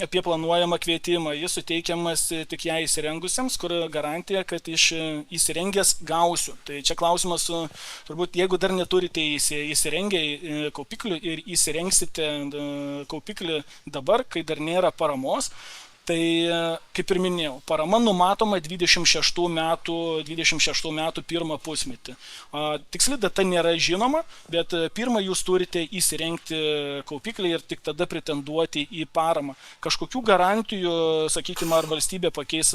apie planuojamą kvietimą. Jis suteikiamas tik ją įsirengusiems, kur garantija, kad iš įsirengęs gausiu. Tai čia klausimas, turbūt, jeigu dar neturite įsirengę kaupiklių ir įsirengsite kaupiklį dabar, kai dar nėra paramos, tai, kaip ir minėjau, parama numatoma 26 metų pirmą pusmetį. Tiksli data nėra žinoma, bet pirmą jūs turite įsirengti kaupiklį ir tik tada pretenduoti į paramą. Kažkokių garantijų, sakykime, ar valstybė pakeis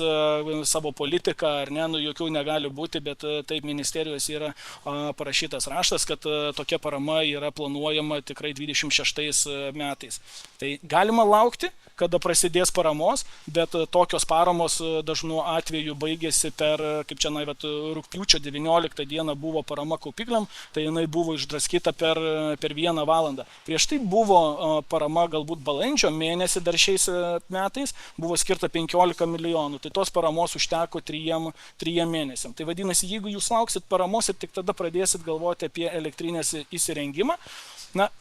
savo politiką ar ne, jokių negali būti, bet taip ministerijos yra parašytas raštas, kad tokia parama yra planuojama tikrai 26 metais. Tai galima laukti, kada prasidės paramos, bet tokios paramos dažnu atveju baigėsi per, kaip čia, rugpjūčio 19 dieną buvo parama kaupikliam, tai jinai buvo išdraskyta per 1 valandą. Prieš tai buvo parama galbūt balandžio mėnesį dar šiais metais, buvo skirta 15 milijonų, tai tos paramos užteko 3 mėnesiam. Tai vadinasi, jeigu jūs lauksit paramos ir tik tada pradėsit galvoti apie elektrinės įsirengimą,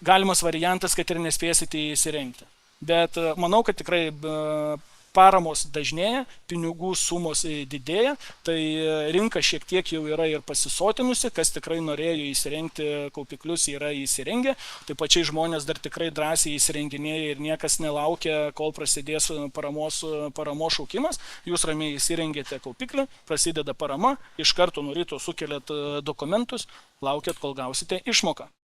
galimas variantas, kad ir nespėsite įsirengti. Bet manau, kad tikrai paramos dažnėja, pinigų sumos didėja, tai rinka šiek tiek jau yra ir pasisotinusi, kas tikrai norėjo įsirengti kaupiklius, yra įsirengę, tai pačiai žmonės dar tikrai drąsiai įsirenginėja ir niekas nelaukia, kol prasidės paramos šaukimas, jūs ramiai įsirengėte kaupiklį, prasideda parama, iš karto nuo ryto sukeliat dokumentus, laukiat, kol gausite išmoką.